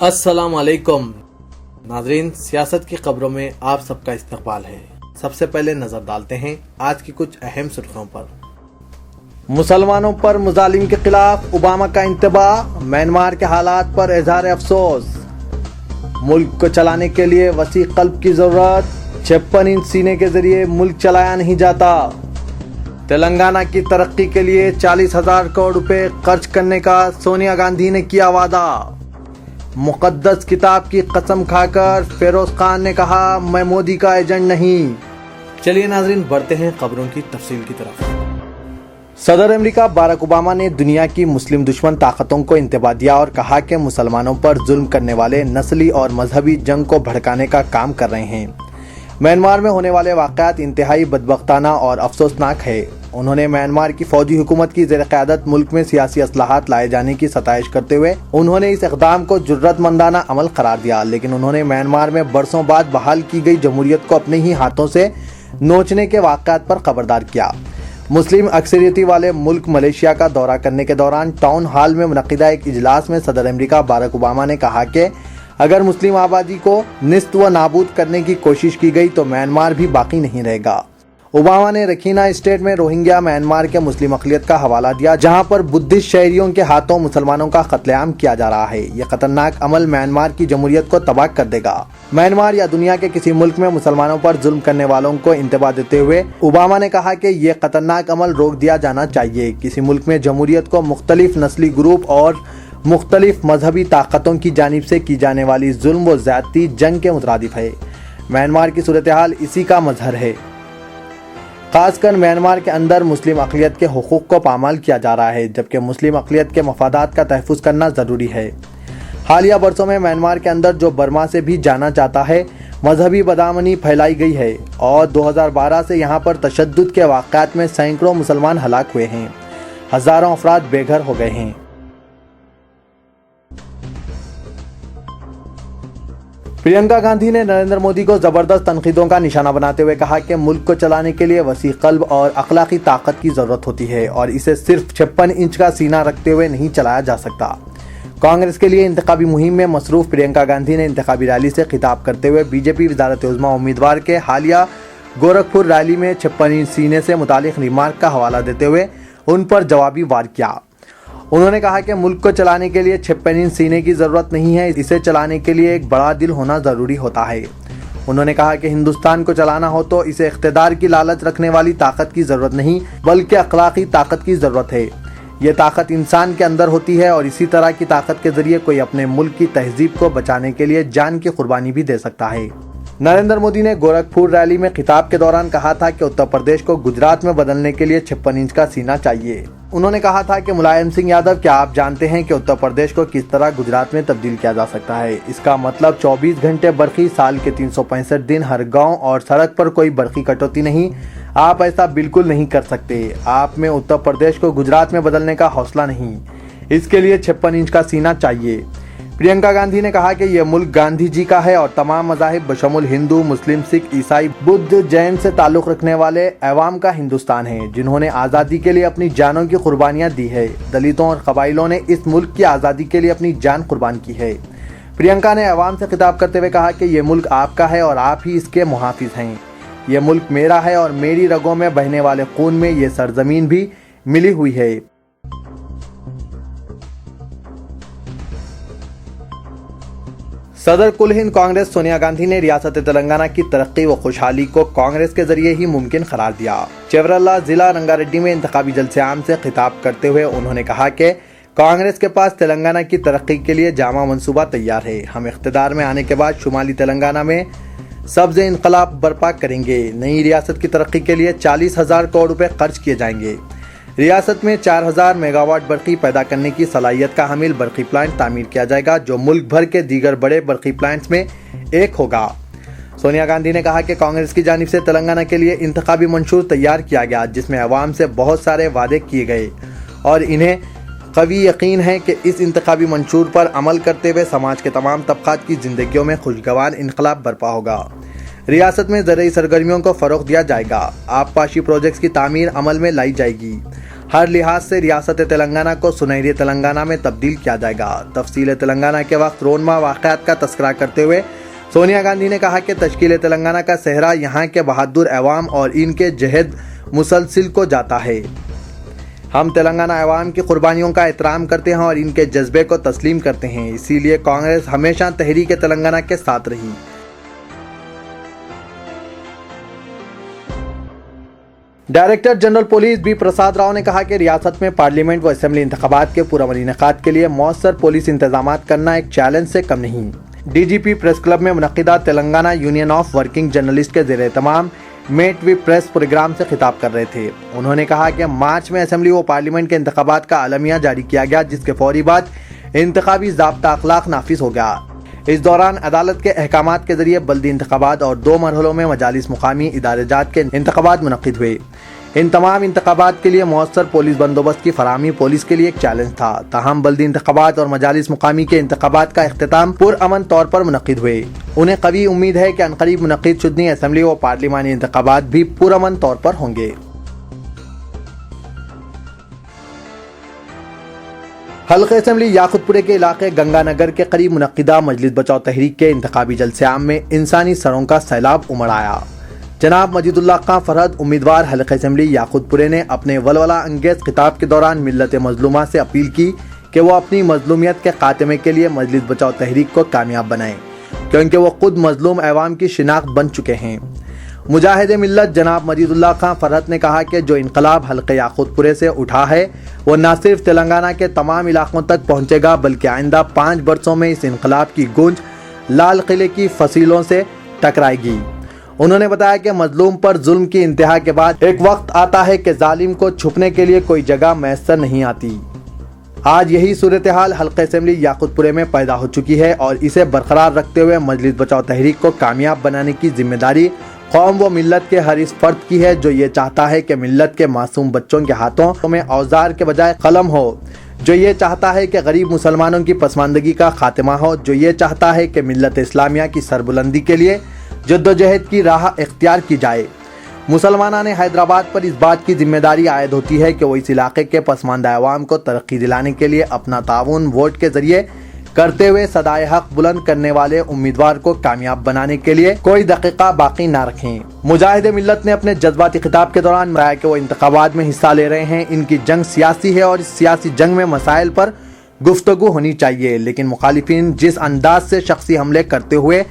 अस्सलाम वालेकुम नाज़रीन, सियासत की खबरों में आप सबका इस्तकबाल है। सबसे पहले नजर डालते हैं आज की कुछ अहम सुर्खियों पर। मुसलमानों पर मुजालिम के खिलाफ ओबामा का इंतबाह, म्यांमार के हालात पर इजहार अफसोस। मुल्क को चलाने के लिए वसी कल्ब की जरूरत, 56 इंच सीने के जरिए मुल्क चलाया नहीं जाता। तेलंगाना की तरक्की के लिए 40,000 करोड़ रुपए खर्च करने का सोनिया गांधी ने किया वादा। मुकद्दस किताब की कसम खाकर फिरोज खान ने कहा, मैं मोदी का एजेंट नहीं। चलिए नाजरीन, बढ़ते हैं खबरों की तफसील की तरफ। सदर अमेरिका बाराक ओबामा ने दुनिया की मुस्लिम दुश्मन ताकतों को इंतबाह दिया और कहा कि मुसलमानों पर जुल्म करने वाले नस्ली और मजहबी जंग को भड़काने का काम कर रहे हैं। म्यांमार में होने वाले वाक़यात इंतहाई बदबख्ताना और अफसोसनाक है। उन्होंने म्यांमार की फौजी हुकूमत की ज़ेर क़यादत मुल्क में सियासी असलाहत लाए जाने की सताइश करते हुए उन्होंने इस इक़दाम को जुर्रतमंदाना अमल करार दिया, लेकिन उन्होंने म्यांमार में बरसों बाद बहाल की गई जमहूरियत को अपने ही हाथों से नोचने के वाक़यात पर खबरदार किया। मुस्लिम अक्सरियती वाले मुल्क मलेशिया का दौरा करने के दौरान टाउन हॉल में मुनक़िदा एक इजलास में सदर अमेरिका बाराक ओबामा ने कहा कि अगर मुस्लिम आबादी को निस्त व नाबूद करने की कोशिश की गई तो म्यांमार भी बाकी नहीं रहेगा। ओबामा ने रखीना स्टेट में रोहिंग्या म्यांमार के मुस्लिम अक़लियत का हवाला दिया, जहां पर बुद्धिस्ट शहरियों के हाथों मुसलमानों का कत्लेआम किया जा रहा है। यह खतरनाक अमल म्यांमार की जमहूरियत को तबाह कर देगा। म्यांमार या दुनिया के किसी मुल्क में मुसलमानों पर जुल्म करने वालों को इंतबाह देते हुए ओबामा ने कहा कि यह खतरनाक अमल रोक दिया जाना चाहिए। किसी मुल्क में जमहूरियत को मुख्तलिफ नस्ली ग्रुप और मुख्तलिफ मजहबी ताकतों की जानिब से की जाने वाली जुल्म व ज़्यादती जंग के मुतरादिफ है। म्यांमार की सूरत हाल इसी का मजहर है। खासकर म्यांमार के अंदर मुस्लिम अक़लियत के हुकूक़ को पामाल किया जा रहा है, जबकि मुस्लिम अक़लियत के मफादात का तहफ़्फ़ुज़ करना ज़रूरी है। हालिया बरसों में म्यांमार के अंदर जो बर्मा से भी जाना जाता है, मजहबी बदामनी फैलाई गई है और 2012 से यहाँ पर तशद्दुद के वाक़यात में सैकड़ों मुसलमान हलाक हुए हैं, हज़ारों अफराद बेघर हो गए हैं। प्रियंका गांधी ने नरेंद्र मोदी को जबरदस्त तनकीदों का निशाना बनाते हुए कहा कि मुल्क को चलाने के लिए वसी कल्ब और अखलाकी ताकत की जरूरत होती है और इसे सिर्फ 56 इंच का सीना रखते हुए नहीं चलाया जा सकता। कांग्रेस के लिए इंतखाबी मुहिम में मसरूफ प्रियंका गांधी ने इंतखाबी रैली से खिताब करते हुए बीजेपी वज़ारत उज़्मा उम्मीदवार के हालिया गोरखपुर रैली में 56 इंच सीने से मुतालिक रिमार्क का हवाला देते हुए उन पर जवाबी वार किया। उन्होंने कहा कि मुल्क को चलाने के लिए 56 इंच सीने की ज़रूरत नहीं है, इसे चलाने के लिए एक बड़ा दिल होना ज़रूरी होता है। उन्होंने कहा कि हिंदुस्तान को चलाना हो तो इसे इख्तिदार की लालच रखने वाली ताकत की ज़रूरत नहीं, बल्कि अखलाकी ताकत की ज़रूरत है। ये ताकत इंसान के अंदर होती है और इसी तरह की ताकत के ज़रिए कोई अपने मुल्क की तहजीब को बचाने के लिए जान की कुर्बानी भी दे सकता है। नरेंद्र मोदी ने गोरखपुर रैली में खिताब के दौरान कहा था कि उत्तर प्रदेश को गुजरात में बदलने के लिए 56 इंच का सीना चाहिए। उन्होंने कहा था कि मुलायम सिंह यादव, क्या आप जानते हैं कि उत्तर प्रदेश को किस तरह गुजरात में तब्दील किया जा सकता है? इसका मतलब 24 घंटे बरखी, साल के 365 दिन, हर गांव और सड़क पर कोई बरखी कटौती नहीं। आप ऐसा बिल्कुल नहीं कर सकते। आप में उत्तर प्रदेश को गुजरात में बदलने का हौसला नहीं। इसके लिए 56 इंच का सीना चाहिए। प्रियंका गांधी ने कहा कि यह मुल्क गांधी जी का है और तमाम मज़ाहिब बशमुल हिंदू, मुस्लिम, सिख, ईसाई, बुद्ध, जैन से ताल्लुक़ रखने वाले अवाम का हिंदुस्तान है, जिन्होंने आज़ादी के लिए अपनी जानों की कुर्बानियाँ दी है। दलितों और कबाइलों ने इस मुल्क की आज़ादी के लिए अपनी जान कुर्बान की है। प्रियंका ने अवाम से खिताब करते हुए कहा कि यह मुल्क आपका है और आप ही इसके मुहाफिज हैं। यह मुल्क मेरा है और मेरी रगों में बहने वाले खून में ये सरजमीन भी मिली हुई है। सदर कुल हिंद कांग्रेस सोनिया गांधी ने रियासत तेलंगाना की तरक्की व खुशहाली को कांग्रेस के जरिए ही मुमकिन करार दिया। चेवरल्ला जिला रंगारेड्डी में इंतखाबी जलसे आम से खिताब करते हुए उन्होंने कहा कि कांग्रेस के पास तेलंगाना की तरक्की के लिए जामा मंसूबा तैयार है। हम इख्तिदार में आने के बाद शुमाली तेलंगाना में सब्ज़ इनकलाब बर्पा करेंगे। नई रियासत की तरक्की के लिए 40,000 करोड़ रुपए खर्च किए जाएंगे। रियासत में 4,000 मेगावाट बरकी पैदा करने की सलाहियत का हामिल बरकी प्लांट तामीर किया जाएगा, जो मुल्क भर के दीगर बड़े बरकी प्लांट्स में एक होगा। सोनिया गांधी ने कहा कि कांग्रेस की जानिब से तेलंगाना के लिए इंतखाबी मंशूर तैयार किया गया, जिसमें अवाम से बहुत सारे वादे किए गए और इन्हें कवी यकीन है कि इस इंतखाबी मंशूर पर अमल करते हुए समाज के तमाम तबकात की जिंदगियों में खुशगवार इनकलाब बर्पा होगा। रियासत में ज़रूरी सरगर्मियों को फ़रोग़ दिया जाएगा। आबपाशी प्रोजेक्ट्स की तामीर अमल में लाई जाएगी। ہر لحاظ سے ریاست تلنگانہ کو سنہری تلنگانہ میں تبدیل کیا جائے گا۔ تفصیل تلنگانہ کے وقت رونما واقعات کا تذکرہ کرتے ہوئے سونیا گاندھی نے کہا کہ تشکیل تلنگانہ کا صحرا یہاں کے بہادر عوام اور ان کے جہد مسلسل کو جاتا ہے۔ ہم تلنگانہ عوام کی قربانیوں کا احترام کرتے ہیں اور ان کے جذبے کو تسلیم کرتے ہیں، اسی لیے کانگریس ہمیشہ تحریک تلنگانہ کے ساتھ رہی۔ Director general police B Prasad Rao نے کہا کہ ریاست میں پارلیمنٹ و اسمبلی انتخابات کے پرامن انعقاد کے لیے مؤثر پولیس انتظامات کرنا ایک چیلنج سے کم نہیں۔ ڈی جی پی پریس کلب میں منعقدہ Telangana union of working journalist کے زیر اہتمام میٹ وی پریس پروگرام سے خطاب کر رہے تھے۔ انہوں نے کہا کہ مارچ میں اسمبلی و پارلیمنٹ کے انتخابات کا اعلامیہ جاری کیا گیا، جس کے فوری بعد انتخابی ضابطہ اخلاق نافذ ہو گیا۔ اس دوران عدالت کے احکامات کے ذریعے بلدی انتخابات اور 2 مرحلوں میں مجالس مقامی ادارے جات کے انتخابات منعقد ہوئے۔ ان تمام انتخابات کے لیے مؤثر پولیس بندوبست کی فراہمی پولیس کے لیے ایک چیلنج تھا، تاہم بلدی انتخابات اور مجالس مقامی کے انتخابات کا اختتام پرامن طور پر منعقد ہوئے۔ انہیں قوی امید ہے کہ عنقریب منعقد شدنی اسمبلی و پارلیمانی انتخابات بھی پرامن طور پر ہوں گے۔ حلقہ اسمبلی یاقوت پورے کے علاقے گنگا نگر کے قریب منعقدہ مجلس بچاؤ تحریک کے انتخابی جلسے عام میں انسانی سروں کا سیلاب امڑ آیا۔ جناب مجید اللہ خان فرحت امیدوار حلقہ اسمبلی یاقوت پورے نے اپنے ولولہ انگیز خطاب کے دوران ملت مظلومہ سے اپیل کی کہ وہ اپنی مظلومیت کے خاتمے کے لیے مجلس بچاؤ تحریک کو کامیاب بنائیں، کیونکہ وہ خود مظلوم عوام کی شناخت بن چکے ہیں۔ مجاہد ملت جناب مجید اللہ خان فرحت نے کہا کہ جو انقلاب حلقہ یاقوت پورے سے اٹھا ہے وہ نہ صرف تلنگانہ کے تمام علاقوں تک پہنچے گا بلکہ آئندہ 5 برسوں میں اس انقلاب کی گونج لال قلعے کی فصیلوں سے ٹکرائے گی۔ انہوں نے بتایا کہ مظلوم پر ظلم کی انتہا کے بعد ایک وقت آتا ہے کہ ظالم کو چھپنے کے لیے کوئی جگہ میسر نہیں آتی۔ آج یہی صورتحال حلقہ اسمبلی یاقوت پورے میں پیدا ہو چکی ہے اور اسے برقرار رکھتے ہوئے مجلس بچاؤ تحریک کو کامیاب بنانے کی ذمہ داری قوم و ملت کے ہر اس فرد کی ہے جو یہ چاہتا ہے کہ ملت کے معصوم بچوں کے ہاتھوں میں اوزار کے بجائے قلم ہو، جو یہ چاہتا ہے کہ غریب مسلمانوں کی پسماندگی کا خاتمہ ہو، جو یہ چاہتا ہے کہ ملت اسلامیہ کی سربلندی کے لیے جدوجہد کی راہ اختیار کی جائے۔ مسلمانان حیدرآباد پر اس بات کی ذمہ داری عائد ہوتی ہے کہ وہ اس علاقے کے پسماندہ عوام کو ترقی دلانے کے لیے اپنا تعاون ووٹ کے ذریعے کرتے ہوئے صدائے حق بلند کرنے والے امیدوار کو کامیاب بنانے کے لیے کوئی دقیقہ باقی نہ رکھیں۔ مجاہد ملت نے اپنے جذباتی خطاب کے دوران بتایا کہ وہ انتخابات میں حصہ لے رہے ہیں، ان کی جنگ سیاسی ہے اور اس سیاسی جنگ میں مسائل پر گفتگو ہونی چاہیے، لیکن مخالفین جس انداز سے شخصی حملے کرتے ہوئے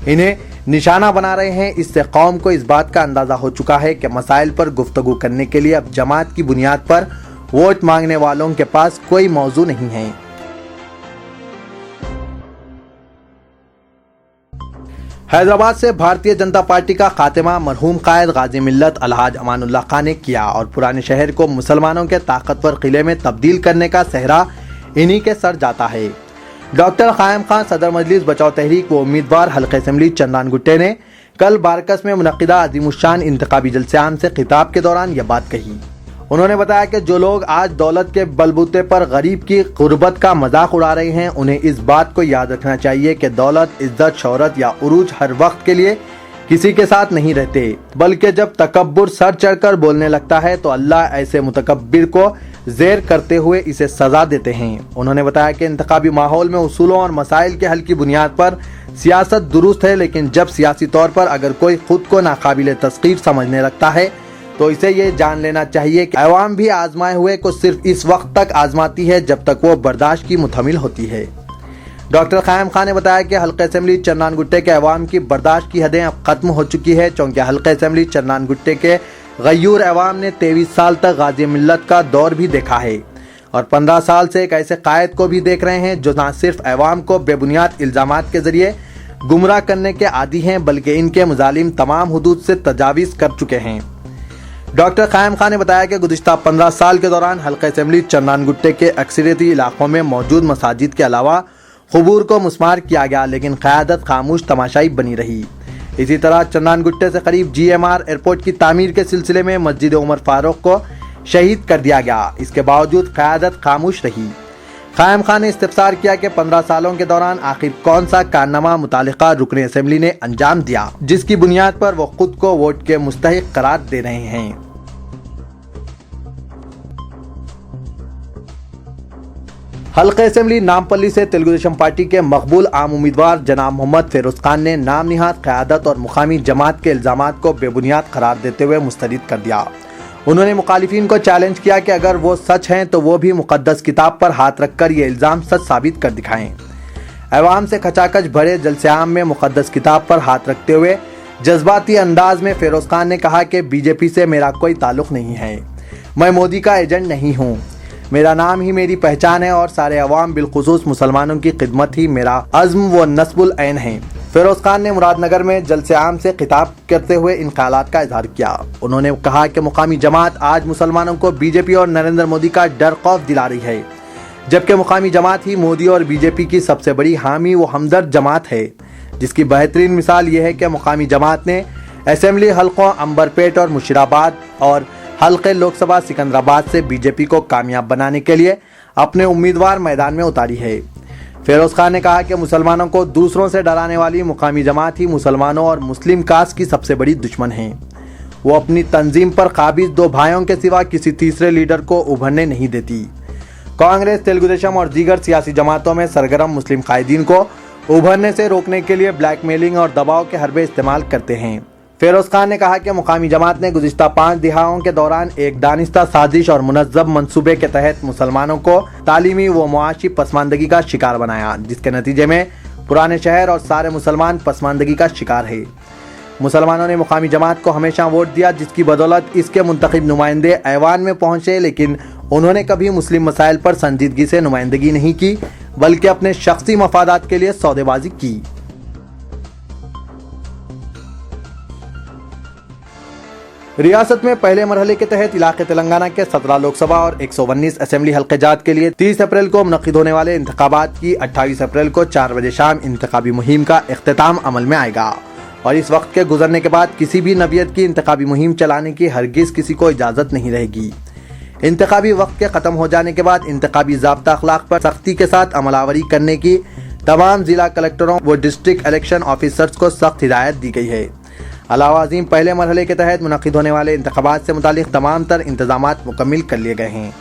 انہیں نشانہ بنا رہے ہیں، اس سے قوم کو اس بات کا اندازہ ہو چکا ہے کہ مسائل پر گفتگو کرنے کے لیے اب جماعت کی بنیاد پر ووٹ مانگنے والوں کے پاس کوئی موضوع نہیں ہے۔ حیدرآباد سے بھارتیہ جنتا پارٹی کا خاتمہ مرحوم قائد غازی ملت الحاج امان اللہ خان نے کیا اور پرانے شہر کو مسلمانوں کے طاقتور قلعے میں تبدیل کرنے کا صحرا انہی کے سر جاتا ہے۔ ڈاکٹر قائم خان صدر مجلس بچاؤ تحریک و امیدوار حلقہ اسمبلی چندان گٹے نے کل بارکس میں منعقدہ عظیم الشان انتخابی جلسے عام سے خطاب کے دوران یہ بات کہی۔ انہوں نے بتایا کہ جو لوگ آج دولت کے بلبوتے پر غریب کی غربت کا مذاق اڑا رہے ہیں، انہیں اس بات کو یاد رکھنا چاہیے کہ دولت، عزت، شہرت یا عروج ہر وقت کے لیے کسی کے ساتھ نہیں رہتے، بلکہ جب تکبر سر چڑھ کر بولنے لگتا ہے تو اللہ ایسے متکبر کو زیر کرتے ہوئے اسے سزا دیتے ہیں۔ انہوں نے بتایا کہ انتخابی ماحول میں اصولوں اور مسائل کے حل کی بنیاد پر سیاست درست ہے، لیکن جب سیاسی طور پر اگر کوئی خود کو ناقابل تسخیر سمجھنے لگتا ہے تو اسے یہ جان لینا چاہیے کہ عوام بھی آزمائے ہوئے کو صرف اس وقت تک آزماتی ہے جب تک وہ برداشت کی متحمل ہوتی ہے۔ ڈاکٹر قائم خان نے بتایا کہ حلقہ اسمبلی چندان گٹے کے عوام کی برداشت کی حدیں اب ختم ہو چکی ہے، چونکہ حلقہ اسمبلی چندان گٹے کے غیور عوام نے 23 سال تک غازی ملت کا دور بھی دیکھا ہے اور 15 سال سے ایک ایسے قائد کو بھی دیکھ رہے ہیں جو نہ صرف عوام کو بے بنیاد الزامات کے ذریعے گمراہ کرنے کے عادی ہیں بلکہ ان کے مظالم تمام حدود سے تجاوز کر چکے ہیں۔ ڈاکٹر قائم خان نے بتایا کہ گزشتہ 15 سال کے دوران حلقہ اسمبلی چندان گٹے کے اکثریتی علاقوں میں موجود مساجد کے علاوہ قبور کو مسمار کیا گیا، لیکن قیادت خاموش تماشائی بنی رہی۔ اسی طرح چندان گٹے سے قریب جی ایم آر ایئرپورٹ کی تعمیر کے سلسلے میں مسجد عمر فاروق کو شہید کر دیا گیا، اس کے باوجود قیادت خاموش رہی۔ قائم خان نے استفسار کیا کہ 15 سالوں کے دوران آخر کون سا کارنامہ متعلقہ رکن اسمبلی نے انجام دیا جس کی بنیاد پر وہ خود کو ووٹ کے مستحق قرار دے رہے ہیں۔ हल्का असेंबली नामपल्ली से तेलुगुदेशम पार्टी के मकबूल आम उम्मीदवार जनाब मोहम्मद फिरोज खान ने नाम निहाद क़यादत और मुकामी जमात के इल्ज़ामात को बेबुनियाद करार देते हुए मुस्तरद कर दिया। उन्होंने मुखालिफिन को चैलेंज किया कि अगर वो सच हैं तो वो भी मुक़द्दस किताब पर हाथ रखकर ये इल्ज़ाम सच साबित कर दिखाएं। अवाम से खचाखच भरे जलसे आम में मुक़द्दस किताब पर हाथ रखते हुए जज्बाती अंदाज में फिरोज खान ने कहा कि बीजेपी से मेरा कोई ताल्लुक़ नहीं है, मैं मोदी का एजेंट नहीं हूँ, मेरा नाम ही मेरी पहचान है और सारे अवाम बिलखुसूस मुसलमानों की खिदमत ही मेरा अज़्म व नस्बुल ऐन है। फिरोज खान ने मुरादनगर में जलसे आम से खिताब करते हुए इन ख्यालात का इजहार किया। उन्होंने कहा कि मुकामी जमात आज मुसलमानों को बीजेपी और नरेंद्र मोदी का डर खौफ दिला रही है, जबकि मुकामी जमात ही मोदी और बीजेपी की सबसे बड़ी हामी व हमदर्द जमात है, जिसकी बेहतरीन मिसाल ये है कि मुकामी जमात ने असेंबली हल्कों अंबरपेट और मुशीराबाद और हल्के लोकसभा सिकंदराबाद से बीजेपी को कामयाब बनाने के लिए अपने उम्मीदवार मैदान में उतारी है। फिरोज खान ने कहा कि मुसलमानों को दूसरों से डराने वाली मुकामी जमात ही मुसलमानों और मुस्लिम कास्ट की सबसे बड़ी दुश्मन है। वो अपनी तंजीम पर काबिज दो भाइयों के सिवा किसी तीसरे लीडर को उभरने नहीं देती। कांग्रेस, तेलुगुदेशम और दीगर सियासी जमातों में सरगर्म मुस्लिम कायदीन को उभरने से रोकने के लिए ब्लैकमेलिंग और दबाव के हरबे इस्तेमाल करते हैं। फिरोज खान ने कहा कि मुकामी जमात ने गुज़िश्ता 5 दिहाओं के दौरान एक दानिस्ता साजिश और मुनज़्ज़म मंसूबे के तहत मुसलमानों को तालीमी व मुआशी पसमानदगी का शिकार बनाया, जिसके नतीजे में पुराने शहर और सारे मुसलमान पसमानदगी का शिकार है। मुसलमानों ने मुकामी जमात को हमेशा वोट दिया, जिसकी बदौलत इसके मुंतखब नुमाइंदे ऐवान में पहुंचे, लेकिन उन्होंने कभी मुस्लिम मसाइल पर संजीदगी से नुमाइंदगी नहीं की, बल्कि अपने शख्सी मफादात के लिए सौदेबाजी की। रियासत में पहले मरहले के तहत इलाके तेलंगाना के 17 लोकसभा और 119 असेंबली हल्के जात के लिए 30 अप्रैल को मुनक्किद होने वाले इंतखाबात की 28 अप्रैल को 4 बजे शाम इंतखाबी मुहिम का इख्तिताम अमल में आएगा और इस वक्त के गुजरने के बाद किसी भी नवियत की इंतखाबी मुहिम चलाने की हरगिज किसी को इजाज़त नहीं रहेगी। इंतखाबी वक्त के ख़त्म हो जाने के बाद इंतखाबी ज़ाब्ता अखलाक पर सख्ती के साथ अमलावरी करने की तमाम ज़िला कलेक्टरों व डिस्ट्रिक्ट इलेक्शन ऑफिसर्स को सख्त हिदायत दी गई है। अलावा अज़ीम पहले मरहले के तहत मुनक्किद होने वाले इंतखाबात से मुतालिक तमाम तर इंतजामात मुकम्मिल कर लिए गए हैं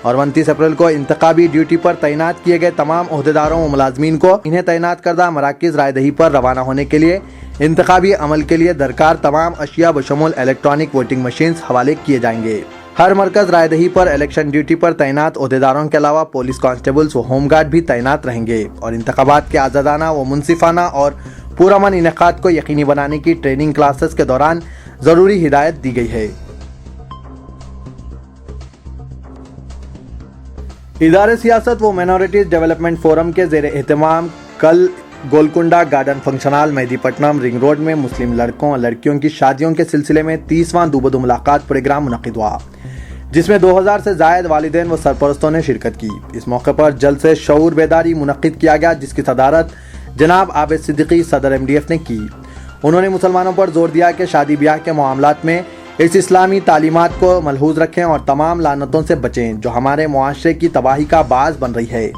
और 29 अप्रैल को इंतखाबी ड्यूटी पर तैनात किए गए तमाम ओहदेदारों व मुलाजमीन को इन्हें तैनात करदा मराकिज़ रायदही पर रवाना होने के लिए इंतखाबी अमल के लिए दरकार तमाम अशिया बशमूल इलेक्ट्रॉनिक वोटिंग मशीन्स हवाले किए जाएंगे। हर मरकज़ रायदही पर इलेक्शन ड्यूटी पर तैनात ओहदेदारों के अलावा पुलिस कांस्टेबल्स व होमगार्ड भी तैनात रहेंगे और इंतखाबात के आज़ादाना व मुनसिफाना और पुरअमन इनेकाद को यकीनी बनाने की ट्रेनिंग क्लासेस के दौरान जरूरी हिदायत दी गई है। इदारे सियासत व माइनॉरिटीज डेवलपमेंट फोरम के ज़ेर एहतमाम कल Golconda garden function hall Mehdipatnam ring road में मुस्लिम लड़कों और लड़कियों की शादियों के सिलसिले में 30वां दूबदू मुलाकात प्रोग्राम मुनक्किद हुआ, जिसमें 2000 से जायद वालिदैन व सरपरस्तों ने शिरकत की। इस मौके पर जलसे शऊर बेदारी मुनक्किद किया गया, जिसकी सदारत जनाब आबिद सिद्दीकी सदर MDF ने की। उन्होंने मुसलमानों पर जोर दिया कि शादी ब्याह के मामलात में इस इस्लामी तालीमात को मलहूज रखें और तमाम लानतों से बचें जो हमारे मुआशरे की तबाही का बाज़ बन रही है।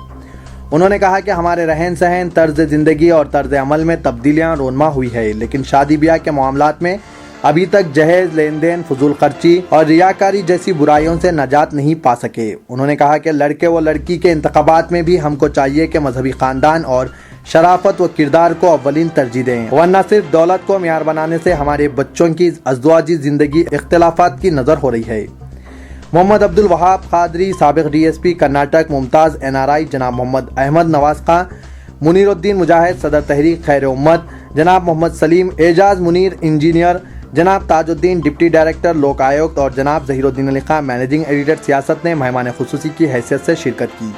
उन्होंने कहा कि हमारे रहन सहन, तर्ज ज़िंदगी और तर्ज अमल में तब्दीलियाँ रोनमा हुई है, लेकिन शादी ब्याह के मामलात में अभी तक जहेज, लेन देन, फजूल खर्ची और रियाकारी जैसी बुराइयों से नजात नहीं पा सके। उन्होंने कहा कि लड़के व लड़की के इंतखाबात में भी हमको चाहिए कि मजहबी ख़ानदान और शराफत व किरदार को अव्वलीन तरजीह दें, वरना सिर्फ दौलत को मियार बनाने से हमारे बच्चों की अज़वाजी ज़िंदगी इख्तिलाफात की नज़र हो रही है। मोहम्मद अब्दुल वहाब कादरी, साबिक DSP कर्नाटक, मुमताज़ NRI जनाब मोहम्मद अहमद नवाज खां, मुनीरुद्दीन मुजाहिद सदर तहरीक खैर उम्मत, जनाब मोहम्मद सलीम, एजाज मुनीर इंजीनियर, जनाब ताजुद्दीन डिप्टी डायरेक्टर लोक आयुक्त और जनाब ज़हीरुद्दीन अली खां मैनेजिंग एडिटर सियासत ने मेहमान खुसूसी की हैसियत से शिरकत की।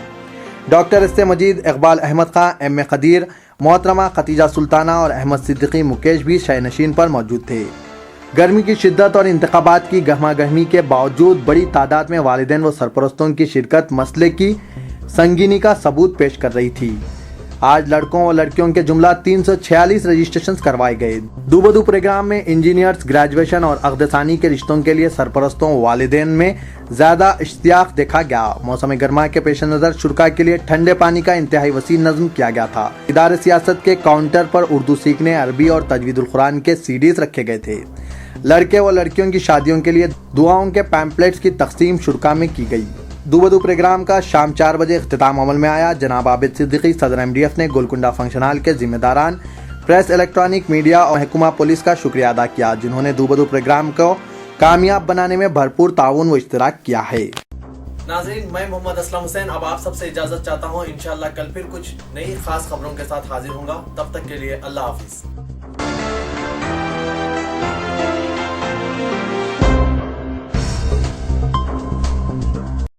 डॉक्टर इससे मजीद, इकबाल अहमद खां, M.A. खदीर, मोहतरमा खतीजा सुल्ताना और अहमद सिद्दीकी मुकेश भी शयनशीन पर मौजूद थे। गर्मी की शिद्दत और इंतखाबात की गहमा गहमी के बावजूद बड़ी तादाद में वालिदैन व सरपरस्तों की शिरकत मसले की संगीनी का सबूत पेश कर रही थी। आज लड़कों व लड़कियों के जुमला 346 रजिस्ट्रेशन करवाए गए। दूबदू प्रोग्राम में इंजीनियर्स, ग्रेजुएशन और अक़दसानी के रिश्तों के लिए सरपरस्तों व वालिदैन में ज़्यादा इश्तियाक देखा गया। मौसम गर्मा के पेश नज़र शुरा के लिए ठंडे पानी का इंतहाई वसी नज़्म किया गया था। इदारे सियासत के काउंटर पर उर्दू सीखने, अरबी और तजवीदुल कुरान के CDs रखे गए थे। लड़के व लड़कियों की शादियों के लिए दुआओं के पैम्पलेट्स की तकसीम शुरा में की गई। दूबदू प्रोग्राम का शाम 4 बजे इख्तिताम अमल में आया। जनाब आबिद सिद्दीकी सदर MDF ने गोलकुंडा फंक्शन हॉल के जिम्मेदारान, प्रेस, इलेक्ट्रॉनिक मीडिया और महकमा पुलिस का शुक्रिया अदा किया, जिन्होंने दूबदू प्रोग्राम को कामयाब बनाने में भरपूर ताउन व इश्तिराक किया है। नाज़रीन, मैं मोहम्मद असलम हुसैन अब आप सबसे इजाजत चाहता हूँ। इंशाअल्लाह कल फिर कुछ नई खास खबरों के साथ हाजिर होऊंगा। तब तक के लिए अल्लाह हाफिज।